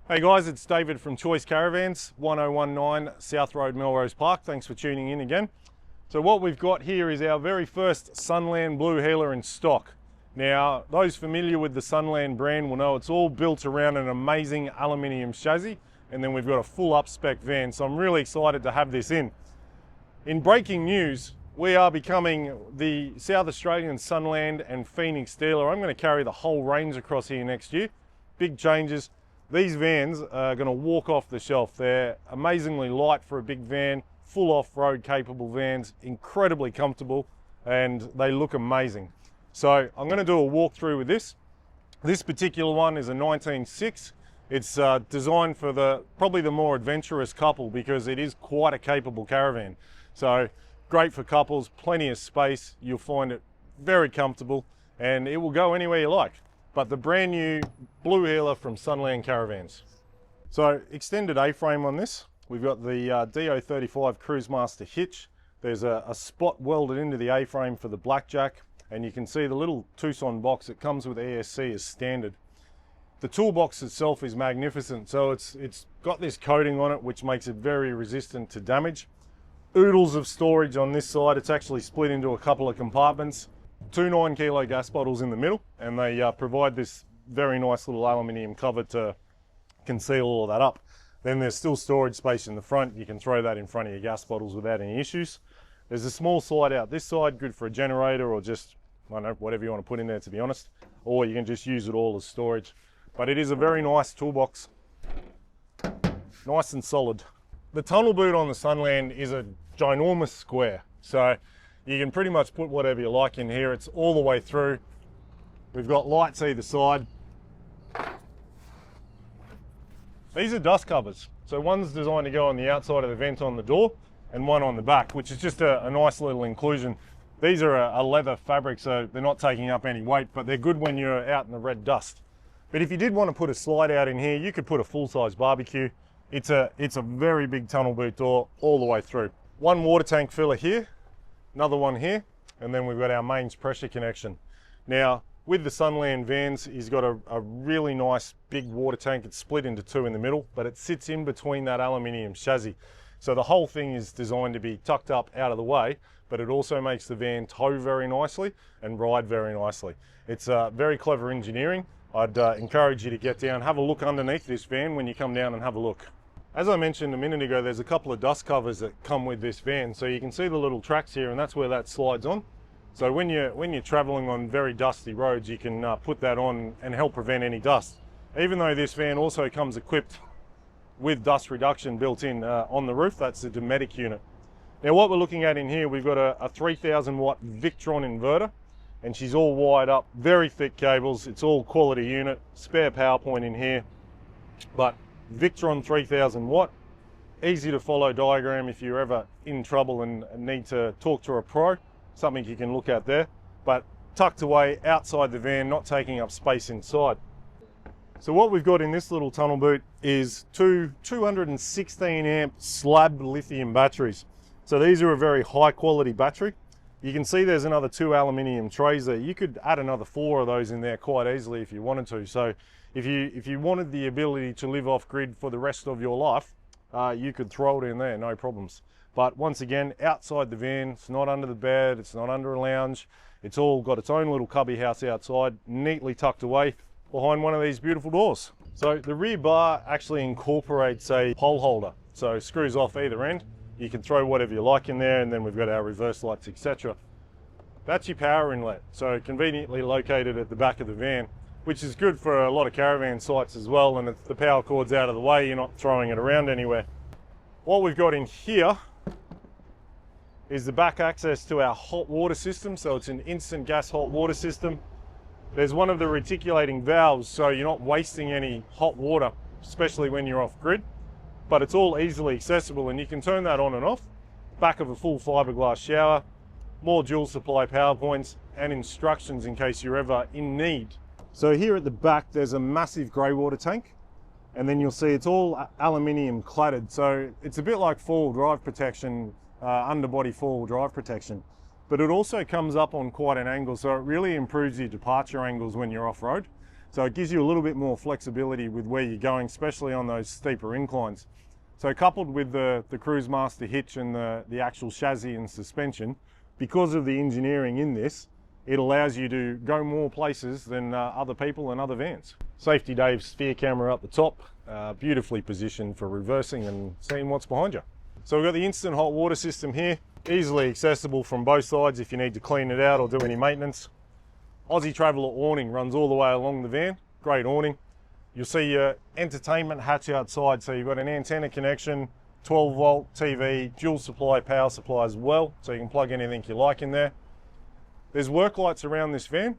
Hey guys, it's David from Choice Caravans, 1019 South Road, Melrose Park. Thanks for tuning in again. So what we've got here is our very first Sunland blue heeler in stock. Now, those familiar with the Sunland brand will know it's all built around an amazing aluminium chassis, and then we've got a full up-spec van, so I'm really excited to have this in. In breaking news, we are becoming the South Australian Sunland and Phoenix dealer. I'm going to carry the whole range across here next year. Big changes. These vans are going to walk off the shelf. They're amazingly light for a big van, full off-road capable vans, incredibly comfortable, and they look amazing. So I'm going to do a walkthrough with this. This particular one is a 19.6. It's designed for probably the more adventurous couple because it is quite a capable caravan. So great for couples, plenty of space. You'll find it very comfortable and it will go anywhere you like. But the brand new blue heeler from Sunland Caravans. So extended A-frame on this. We've got the DO35 Cruisemaster hitch. There's a spot welded into the A-frame for the blackjack, and you can see the little Tucson box that comes with ESC as standard. The toolbox itself is magnificent, so it's got this coating on it which makes it very resistant to damage. Oodles of storage on this side. It's actually split into a couple of compartments. 2 9-kilo gas bottles in the middle, and they provide this very nice little aluminium cover to conceal all of that up. Then there's still storage space in the front. You can throw that in front of your gas bottles without any issues. There's a small slide out this side, good for a generator or just, I don't know, whatever you want to put in there, to be honest. Or you can just use it all as storage. But it is a very nice toolbox. Nice and solid. The tunnel boot on the Sunland is a ginormous square. So you can pretty much put whatever you like in here. It's all the way through. We've got lights either side. These are dust covers. So one's designed to go on the outside of the vent on the door and one on the back, which is just a nice little inclusion. These are a leather fabric, so they're not taking up any weight, but they're good when you're out in the red dust. But if you did want to put a slide out in here, you could put a full-size barbecue. It's a very big tunnel boot door all the way through. One water tank filler here. Another one here, and then we've got our mains pressure connection. Now, with the Sunland vans, he's got a really nice big water tank. It's split into 2 in the middle, but it sits in between that aluminium chassis. So the whole thing is designed to be tucked up out of the way, but it also makes the van tow very nicely and ride very nicely. It's very clever engineering. I'd encourage you to get down, have a look underneath this van when you come down and have a look. As I mentioned a minute ago, there's a couple of dust covers that come with this van. So you can see the little tracks here, and that's where that slides on. So when you're traveling on very dusty roads, you can put that on and help prevent any dust. Even though this van also comes equipped with dust reduction built in on the roof, that's the Dometic unit. Now what we're looking at in here, we've got a 3000 watt Victron inverter, and she's all wired up, very thick cables. It's all quality unit, spare power point in here, but Victron 3000 watt, easy to follow diagram if you're ever in trouble and need to talk to a pro, something you can look at there, but tucked away outside the van, not taking up space inside. So what we've got in this little tunnel boot is 2 216 amp slab lithium batteries. So these are a very high quality battery. You can see there's another 2 aluminium trays there. You could add another 4 of those in there quite easily if you wanted to. So if you wanted the ability to live off grid for the rest of your life, you could throw it in there, no problems. But once again, outside the van, it's not under the bed, it's not under a lounge. It's all got its own little cubby house outside, neatly tucked away behind one of these beautiful doors. So the rear bar actually incorporates a pole holder. So screws off either end. You can throw whatever you like in there, and then we've got our reverse lights, etc. That's your power inlet, so conveniently located at the back of the van, which is good for a lot of caravan sites as well, and if the power cord's out of the way, you're not throwing it around anywhere. What we've got in here is the back access to our hot water system, so it's an instant gas hot water system. There's one of the reticulating valves, so you're not wasting any hot water, especially when you're off grid, but it's all easily accessible, and you can turn that on and off. Back of a full fiberglass shower, more dual supply power points, and instructions in case you're ever in need. So here at the back, there's a massive grey water tank, and then you'll see it's all aluminium cladded. So it's a bit like four-wheel drive protection, underbody four-wheel drive protection, but it also comes up on quite an angle. So it really improves your departure angles when you're off-road. So it gives you a little bit more flexibility with where you're going, especially on those steeper inclines. So coupled with the Cruise Master hitch and the actual chassis and suspension, because of the engineering in this, it allows you to go more places than other people and other vans. Safety Dave sphere camera up the top, beautifully positioned for reversing and seeing what's behind you. So we've got the instant hot water system here, easily accessible from both sides if you need to clean it out or do any maintenance. Aussie Traveller awning runs all the way along the van, great awning. You'll see your entertainment hatch outside, so you've got an antenna connection, 12 volt TV, dual supply power supply as well, so you can plug anything you like in there. There's work lights around this van,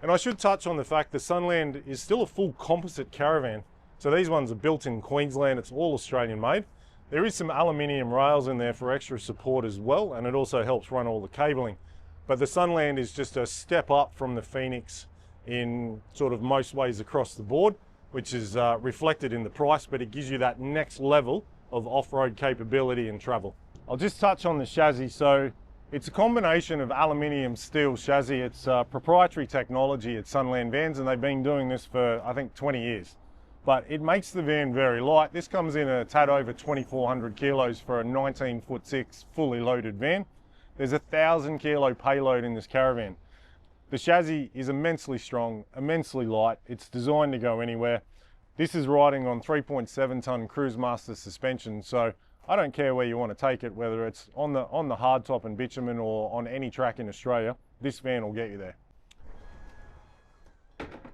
and I should touch on the fact the Sunland is still a full composite caravan. So these ones are built in Queensland, it's all Australian made. There is some aluminium rails in there for extra support as well, and it also helps run all the cabling. But the Sunland is just a step up from the Phoenix in sort of most ways across the board, which is reflected in the price, but it gives you that next level of off-road capability and travel. I'll just touch on the chassis. So it's a combination of aluminium steel chassis. It's proprietary technology at Sunland Vans, and they've been doing this for, I think, 20 years. But it makes the van very light. This comes in a tad over 2,400 kilos for a 19'6" fully loaded van. There's a 1,000 kilo payload in this caravan. The chassis is immensely strong, immensely light. It's designed to go anywhere. This is riding on 3.7 ton Cruise Master suspension, so I don't care where you want to take it, whether it's on the hardtop and bitumen or on any track in Australia, this van will get you there.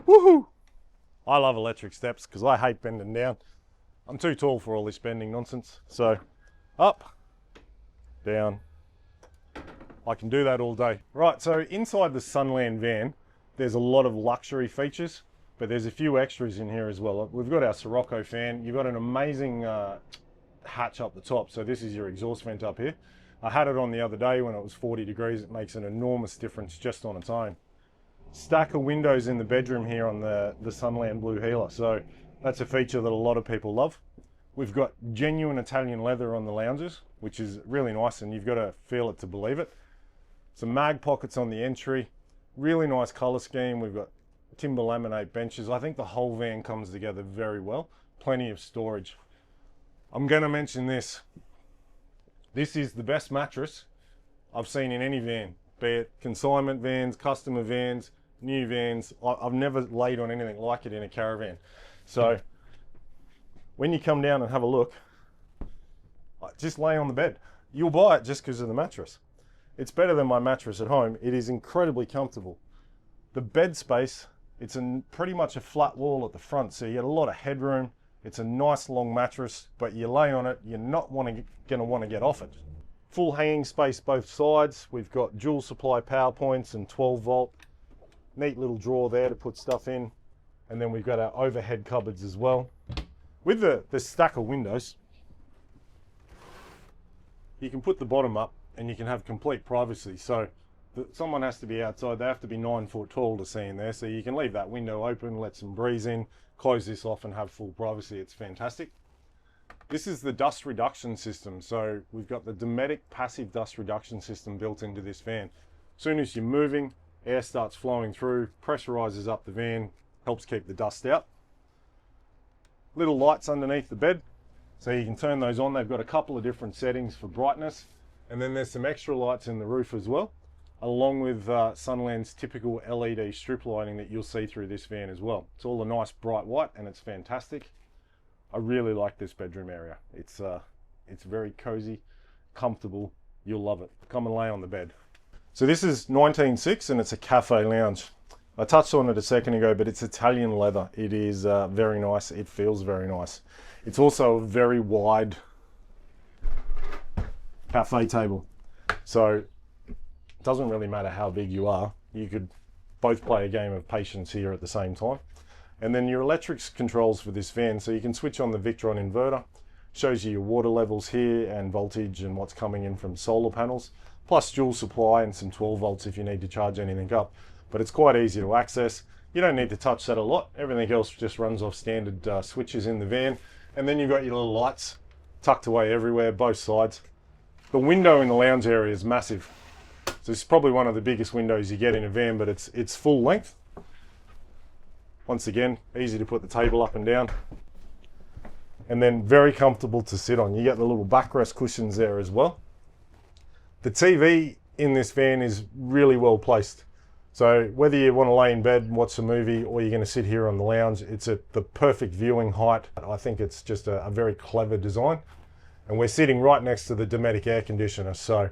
Woohoo! I love electric steps because I hate bending down. I'm too tall for all this bending nonsense. So up, down. I can do that all day. Right, so inside the Sunland van, there's a lot of luxury features, but there's a few extras in here as well. We've got our Sirocco fan. You've got an amazing hatch up the top. So this is your exhaust vent up here. I had it on the other day when it was 40 degrees. It makes an enormous difference just on its own. Stack of windows in the bedroom here on the Sunland Blue Heeler. So that's a feature that a lot of people love. We've got genuine Italian leather on the lounges, which is really nice, and you've got to feel it to believe it. Some mag pockets on the entry, really nice color scheme. We've got timber laminate benches. I think the whole van comes together very well. Plenty of storage. I'm going to mention this. This is the best mattress I've seen in any van, be it consignment vans, customer vans, new vans. I've never laid on anything like it in a caravan. So when you come down and have a look, just lay on the bed. You'll buy it just because of the mattress. It's better than my mattress at home. It is incredibly comfortable. The bed space, it's pretty much a flat wall at the front, so you get a lot of headroom. It's a nice long mattress, but you lay on it, you're not going to want to get off it. Full hanging space both sides. We've got dual supply power points and 12 volt. Neat little drawer there to put stuff in. And then we've got our overhead cupboards as well. With the stack of windows, you can put the bottom up and you can have complete privacy. So someone has to be outside, they have to be 9 foot tall to see in there. So you can leave that window open, let some breeze in, close this off and have full privacy. It's fantastic. This is the dust reduction system. So we've got the Dometic passive dust reduction system built into this van. As soon as you're moving, air starts flowing through, pressurizes up the van, helps keep the dust out. Little lights underneath the bed, so you can turn those on. They've got a couple of different settings for brightness. And then there's some extra lights in the roof as well, along with Sunland's typical LED strip lighting that you'll see through this van as well. It's all a nice bright white and it's fantastic. I really like this bedroom area. It's very cozy, comfortable. You'll love it. Come and lay on the bed. So this is 19'6" and it's a cafe lounge. I touched on it a second ago, but it's Italian leather. It is very nice. It feels very nice. It's also a very wide cafe table. So it doesn't really matter how big you are. You could both play a game of patience here at the same time. And then your electrics controls for this van. So you can switch on the Victron inverter. Shows you your water levels here and voltage and what's coming in from solar panels. Plus dual supply and some 12 volts if you need to charge anything up. But it's quite easy to access. You don't need to touch that a lot. Everything else just runs off standard switches in the van. And then you've got your little lights tucked away everywhere, both sides. The window in the lounge area is massive. So it's probably one of the biggest windows you get in a van, but it's full length. Once again, easy to put the table up and down. And then very comfortable to sit on. You get the little backrest cushions there as well. The TV in this van is really well placed. So whether you want to lay in bed and watch a movie or you're going to sit here on the lounge, it's at the perfect viewing height. I think it's just a very clever design. And we're sitting right next to the Dometic air conditioner. So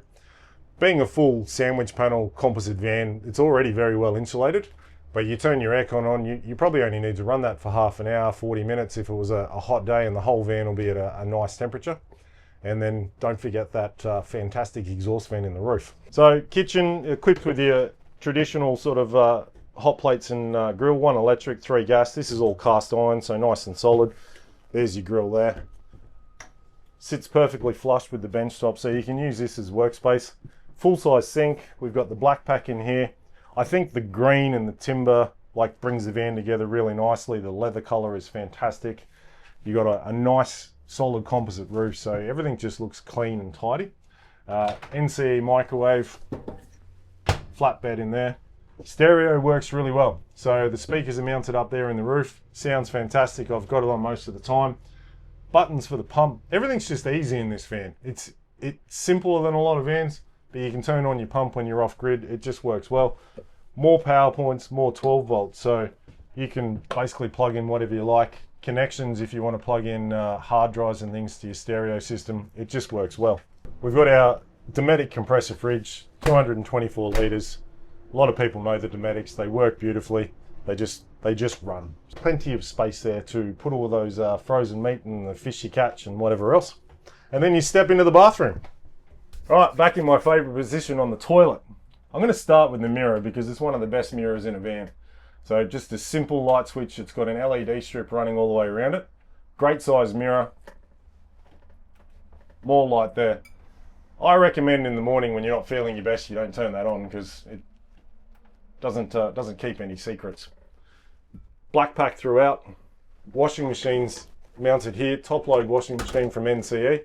being a full sandwich panel composite van, it's already very well insulated. But you turn your aircon on, you probably only need to run that for half an hour, 40 minutes if it was a hot day, and the whole van will be at a nice temperature. And then don't forget that fantastic exhaust fan in the roof. So kitchen equipped with your traditional sort of hot plates and grill, 1 electric, 3 gas. This is all cast iron, so nice and solid. There's your grill there. Sits perfectly flush with the bench top, so you can use this as workspace. Full-size sink. We've got the black pack in here. I think the green and the timber brings the van together really nicely. The leather color is fantastic. You got a nice solid composite roof, so everything just looks clean and tidy. NCE microwave, flatbed in there. Stereo works really well. So the speakers are mounted up there in the roof. Sounds fantastic. I've got it on most of the time. Buttons for the pump. Everything's just easy in this van. It's simpler than a lot of vans, but you can turn on your pump when you're off grid. It just works well. More power points, more 12 volts. So you can basically plug in whatever you like. Connections, if you want to plug in hard drives and things to your stereo system, it just works well. We've got our Dometic compressor fridge, 224 litres. A lot of people know the Dometics. They work beautifully. They just run. Plenty of space there to put all those frozen meat and the fish you catch and whatever else. And then you step into the bathroom. All right, back in my favourite position on the toilet. I'm going to start with the mirror because it's one of the best mirrors in a van. So just a simple light switch. It's got an LED strip running all the way around it. Great size mirror. More light there. I recommend in the morning when you're not feeling your best, you don't turn that on because it doesn't keep any secrets. Black pack throughout. Washing machines mounted here. Top load washing machine from NCE.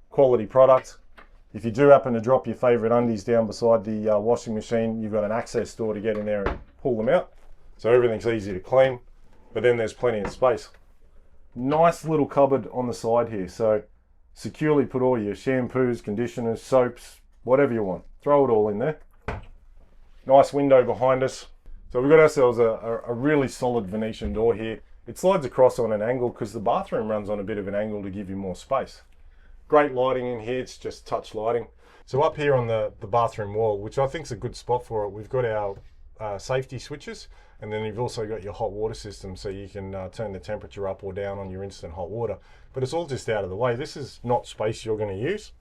Quality product. If you do happen to drop your favourite undies down beside the washing machine, you've got an access door to get in there and pull them out. So everything's easy to clean, but then there's plenty of space. Nice little cupboard on the side here. So securely put all your shampoos, conditioners, soaps, whatever you want. Throw it all in there. Nice window behind us. So we've got ourselves a really solid Venetian door here. It slides across on an angle because the bathroom runs on a bit of an angle to give you more space. Great lighting in here, it's just touch lighting. So up here on the bathroom wall, which I think is a good spot for it, we've got our safety switches, and then you've also got your hot water system so you can turn the temperature up or down on your instant hot water. But it's all just out of the way. This is not space you're going to use.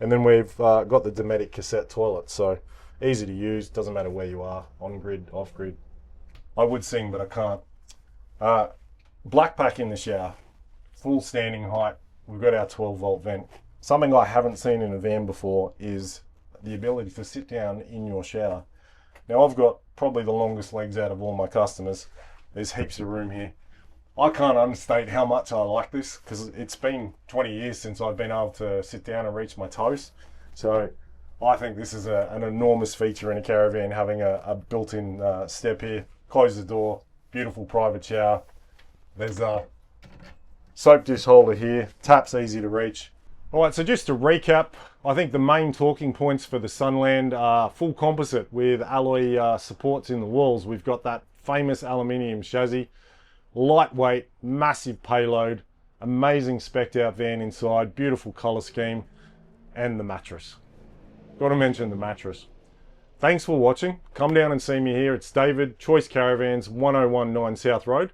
And then we've got the Dometic cassette toilet, so easy to use, doesn't matter where you are, on grid, off grid. I would sing, but I can't. Black pack in the shower, full standing height. We've got our 12 volt vent. Something I haven't seen in a van before is the ability to sit down in your shower. Now I've got probably the longest legs out of all my customers. There's heaps of room here. I can't understate how much I like this because it's been 20 years since I've been able to sit down and reach my toes. So I think this is an enormous feature in a caravan, having a built-in step here. Close the door, beautiful private shower. There's a soap dish holder here, taps easy to reach. All right, so just to recap, I think the main talking points for the Sunland are full composite with alloy supports in the walls. We've got that famous aluminium chassis, lightweight, massive payload, amazing spec'd out van inside, beautiful color scheme, and the mattress. Got to mention the mattress. Thanks for watching. Come down and see me here. It's David, Choice Caravans, 1019 South Road.